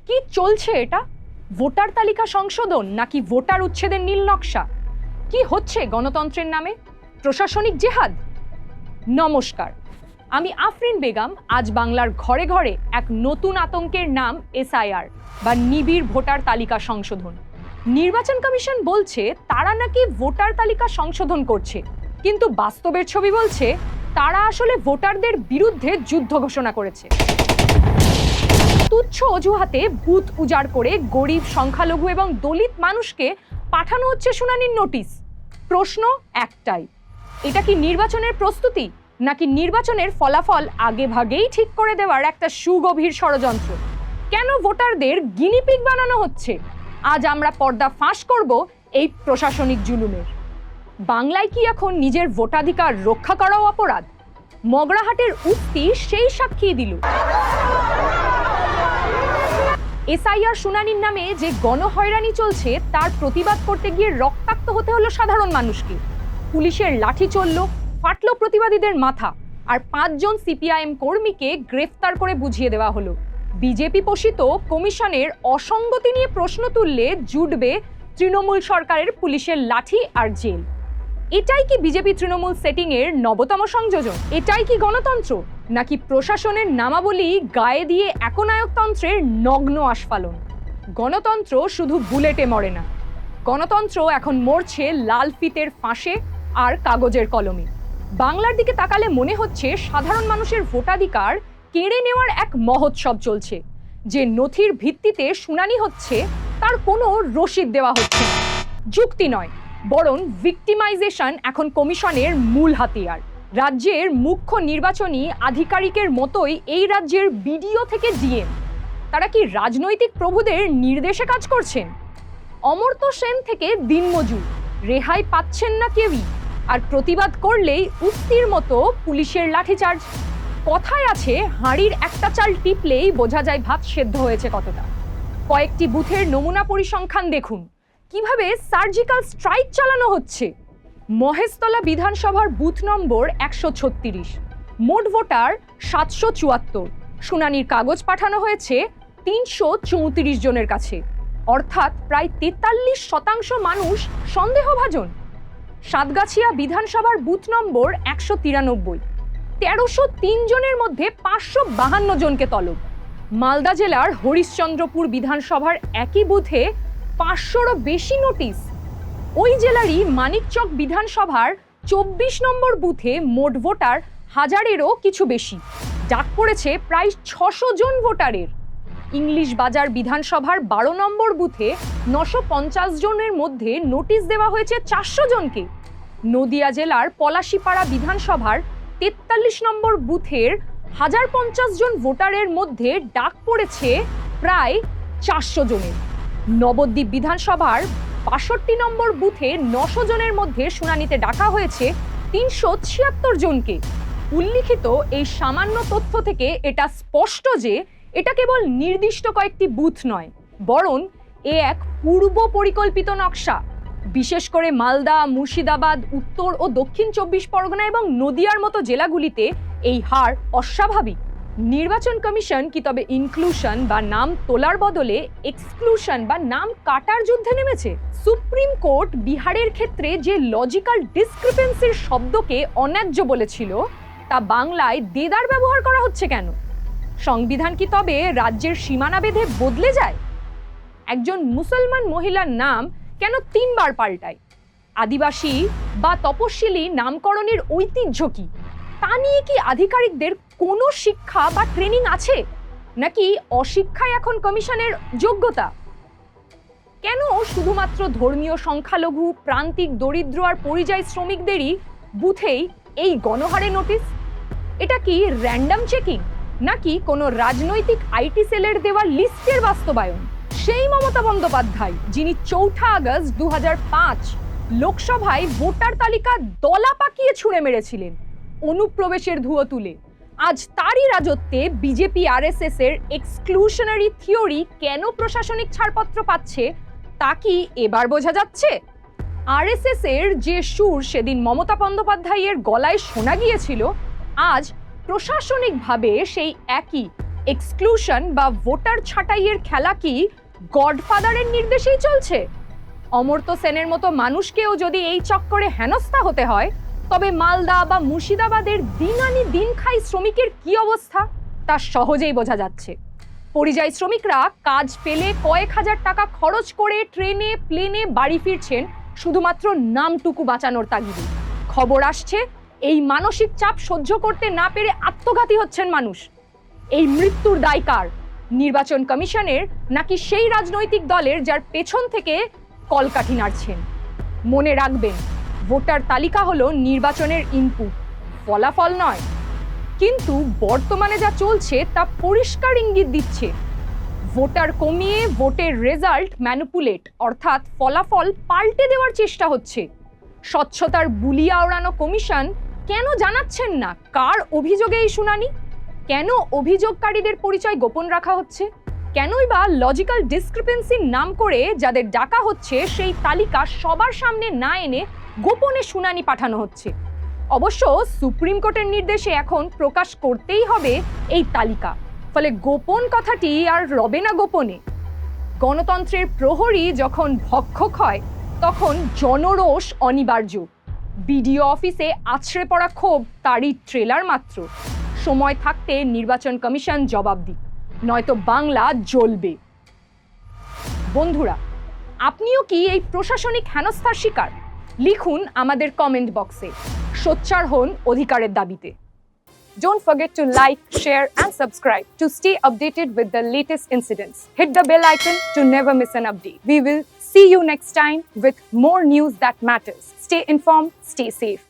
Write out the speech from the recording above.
কি চলছে এটা? ভোটার তালিকা সংশোধন নাকি ভোটার উচ্ছেদের নীল নকশা? কি হচ্ছে গণতন্ত্রের নামে? প্রশাসনিক জেহাদ? নমস্কার, আমি আফরিন বেগম। আজ বাংলার ঘরে ঘরে এক নতুন আতঙ্কের নাম এসআইআর বা নিবিড় ভোটার তালিকা সংশোধন। নির্বাচন কমিশন বলছে তারা নাকি ভোটার তালিকা সংশোধন করছে, কিন্তু বাস্তবের ছবি বলছে তারা আসলে ভোটারদের বিরুদ্ধে যুদ্ধ ঘোষণা করেছে। তুচ্ছ অজুহাতে বুথ উজাড় করে গরিব, সংখ্যালঘু এবং দলিত মানুষকে পাঠানো হচ্ছে শুনানির নোটিশ। প্রশ্ন একটাই, এটা কি নির্বাচনের প্রস্তুতি নাকি নির্বাচনের ফলাফল আগে ভাগেই ঠিক করে দেওয়ার একটা সুগভীর ষড়যন্ত্র? কেন ভোটারদের গিনিপিগ বানানো হচ্ছে? আজ আমরা পর্দা ফাঁস করব এই প্রশাসনিক জুলুমের। বাংলায় কি এখন নিজের ভোটাধিকার রক্ষা করাও অপরাধ? মগরাহাটের উক্তি সেই সাক্ষী দিল। এসআইআর শুনানির নামে যে গণহয়রানি চলছে তার প্রতিবাদ করতে গিয়ে রক্তাক্ত হতে হলো সাধারণ মানুষকে। পুলিশের লাঠি চলল, ফাটলো প্রতিবাদীদের মাথা, আর 5 জন সিপিআইএম কর্মীকে গ্রেফতার করে বুঝিয়ে দেওয়া হলো। বিজেপি পোষিত কমিশনের অসঙ্গতি নিয়ে প্রশ্ন তুললে জুটবে তৃণমূল সরকারের পুলিশের লাঠি আর জেল। এটাই কি বিজেপি তৃণমূল সেটিং এর নবতম সংযোজন? এটাই কি গণতন্ত্র নাকি প্রশাসনের নামাবলী গায়ে দিয়ে একনায়কতন্ত্রের নগ্ন আস্ফালন? গণতন্ত্র শুধু বুলেটে মরে না, গণতন্ত্র এখন মরছে লাল ফিতের ফাঁসে আর কাগজের কলমে। বাংলার দিকে তাকালে মনে হচ্ছে সাধারণ মানুষের ভোটাধিকার কেড়ে নেওয়ার এক মহোৎসব চলছে। যে নথির ভিত্তিতে শুনানি হচ্ছে তার কোনো রসিদ দেওয়া হচ্ছে না। যুক্তি নয়, বরং ভিক্টিমাইজেশন এখন কমিশনের মূল হাতিয়ার। রাজ্যের মুখ্য নির্বাচনী আধিকারিকের মতোই এই রাজ্যের বিডিও থেকে ডিএম, তারা কি রাজনৈতিক প্রভুদের নির্দেশে কাজ করছেন? অমর্ত্য সেন থেকে দিনমজুর রেহাই পাচ্ছেন না কেউই, আর প্রতিবাদ করলেই উক্তির মতো পুলিশের লাঠিচার্জ। কথায় আছে, হাঁড়ির একটা চাল টিপলেই বোঝা যায় ভাত সেদ্ধ হয়েছে কতটা। কয়েকটি বুথের নমুনা পরিসংখ্যান দেখুন, কিভাবে সার্জিক্যাল স্ট্রাইক চালানো হচ্ছে। মহেশতলা বিধানসভার বুথ নম্বর 136, মোট ভোটার 774। শুনানির কাগজ পাঠানো হয়েছে 334 জনের কাছে, অর্থাৎ প্রায় 43% মানুষ সন্দেহভাজন। সাতগাছিয়া বিধানসভার বুথ নম্বর 193, 1303 জনের মধ্যে 552 জনকে তলব। মালদা জেলার হরিশ্চন্দ্রপুর বিধানসভার একই বুথে 500রও বেশি নোটিশ। ওই জেলারই মানিকচক বিধানসভার 24 নম্বর বুথে মোট ভোটার 1000-এরও কিছু বেশি, ডাক পড়েছে প্রায় 600 জন ভোটারের। ইংলিশ বাজার বিধানসভার 12 নম্বর বুথে 950 জনের মধ্যে নোটিশ দেওয়া হয়েছে 400 জনকে। নদিয়া জেলার পলাশীপাড়া বিধানসভার 43 নম্বর বুথের 1050 জন ভোটারের মধ্যে ডাক পড়েছে প্রায় 400 জনের। নবদ্বীপ বিধানসভার 62 নম্বর বুথে 900 জনের মধ্যে শুনানিতে ডাকা হয়েছে 376 জনকে। উল্লিখিত এই সামান্য তথ্য থেকে এটা স্পষ্ট যে এটা কেবল নির্দিষ্ট কয়েকটি বুথ নয়, বরং এ এক পূর্ব পরিকল্পিত নকশা। বিশেষ করে মালদা, মুর্শিদাবাদ, উত্তর ও দক্ষিণ 24 পরগনা এবং নদিয়ার মতো জেলাগুলিতে এই হার অস্বাভাবিক। নির্বাচন কমিশন কি তবে ইনক্লুশন বা নাম তোলার বদলে এক্সক্লুশন বা নাম কাটার যুদ্ধে নেমেছে? সুপ্রিম কোর্ট বিহারের ক্ষেত্রে যে লজিক্যাল ডিসক্রিপেন্সির শব্দকে অন্যায্য বলেছিল, তা বাংলায় দেদার ব্যবহার করা হচ্ছে কেন? সংবিধান কি তবে রাজ্যের সীমানা বেঁধে বদলে যায়? একজন মুসলমান মহিলার নাম কেন 3 বার পাল্টায়? আদিবাসী বা তপশিলি নামকরণের ঐতিহ্য কি? তা নিয়ে কি আধিকারিকদের কোনো শিক্ষা বা ট্রেনিং আছে, নাকি অশিক্ষায় এখন কমিশনের যোগ্যতা? কেন শুধুমাত্র ধর্মীয়, সংখ্যালঘু, প্রান্তিক, দরিদ্র আর পরিযায়ী শ্রমিকদেরই বুথেই এই গণহারে নোটিশ? এটা কি র্যান্ডম চেকিং নাকি কোনো রাজনৈতিক আইটি সেলের দেওয়া লিস্টের বাস্তবায়ন? সেই মমতা বন্দ্যোপাধ্যায় যিনি 4 আগস্ট 2005 লোকসভায় ভোটার তালিকা দলা পাকিয়ে ছুঁড়ে মেরেছিলেন অনুপ্রবেশের ধুয়ো তুলে, আজ তারই রাজত্বে বিজেপি আরএসএস এর এক্সক্লুশনারি থিওরি কেন প্রশাসনিক ছাড়পত্র পাচ্ছে তা কি এবার বোঝা যাচ্ছে? আরএসএস এর যে সুর সেদিন মমতা বন্দ্যোপাধ্যায়ের গলায় শোনা গিয়েছিল, আজ প্রশাসনিকভাবে সেই একই এক্সক্লুশন বা ভোটার ছাঁটাইয়ের খেলা কি গডফাদারের নির্দেশেই চলছে? অমর্ত্য সেনের মতো মানুষকেও যদি এই চক্করে হেনস্থা হতে হয়, তবে মালদা বা মুর্শিদাবাদের দিন আনি দিন খাই শ্রমিকের কি অবস্থা তা সহজেই বোঝা যাচ্ছে। পরিযায়ী শ্রমিকরা কাজ পেলে কয়েক হাজার টাকা খরচ করে ট্রেনে প্লেনে বাড়ি ফিরছেন শুধুমাত্র নামটুকু বাঁচানোর তাগিদে। খবর আসছে এই মানসিক চাপ সহ্য করতে না পেরে আত্মঘাতী হচ্ছেন মানুষ। এই মৃত্যুর দায় কার? নির্বাচন কমিশনের নাকি সেই রাজনৈতিক দলের যার পেছন থেকে কলকাঠি নাড়ছেন? মনে রাখবেন, ভোটার তালিকা হলো নির্বাচনের ইনপুট, ফলাফল নয়। কিন্তু বর্তমানে যা চলছে তা পরিষ্কার ইঙ্গিত দিচ্ছে ভোটার কমিয়ে ভোটের রেজাল্ট ম্যানিপুলেট অর্থাৎ ফলাফল পাল্টে দেওয়ার চেষ্টা হচ্ছে। স্বচ্ছতার বুলিয়া ওড়ানো কমিশন কেন জানাচ্ছেন না কার অভিযোগে এই শুনানি? কেন অভিযোগকারীদের পরিচয় গোপন রাখা হচ্ছে? কেনই বা লজিক্যাল ডিসক্রিপেন্সির নাম করে যাদের ডাকা হচ্ছে সেই তালিকা সবার সামনে না এনে গোপনে শুনানি পাঠানো হচ্ছে? অবশ্য সুপ্রিম কোর্টের নির্দেশে এখন প্রকাশ করতেই হবে এই তালিকা, ফলে গোপন কথাটি আর রবে না গোপনে। গণতন্ত্রের প্রহরী যখন ভক্ষক হয় তখন জনরোষ অনিবার্য। বিডিও অফিসে আছড়ে পড়া ক্ষোভ তারই ট্রেলার মাত্র। সময় থাকতে নির্বাচন কমিশন জবাব দিক, নয়তো বাংলা জ্বলবে। বন্ধুরা, আপনিও কি এই প্রশাসনিক হেনস্থার শিকার? লিখুন আমাদের কমেন্ট বক্সে। সোচ্চার হন অধিকারের দাবিতে। Don't forget to like, share and subscribe to stay updated with the latest incidents. Hit the bell icon to never miss an update. We will see you next time with more news that matters. Stay informed, stay safe.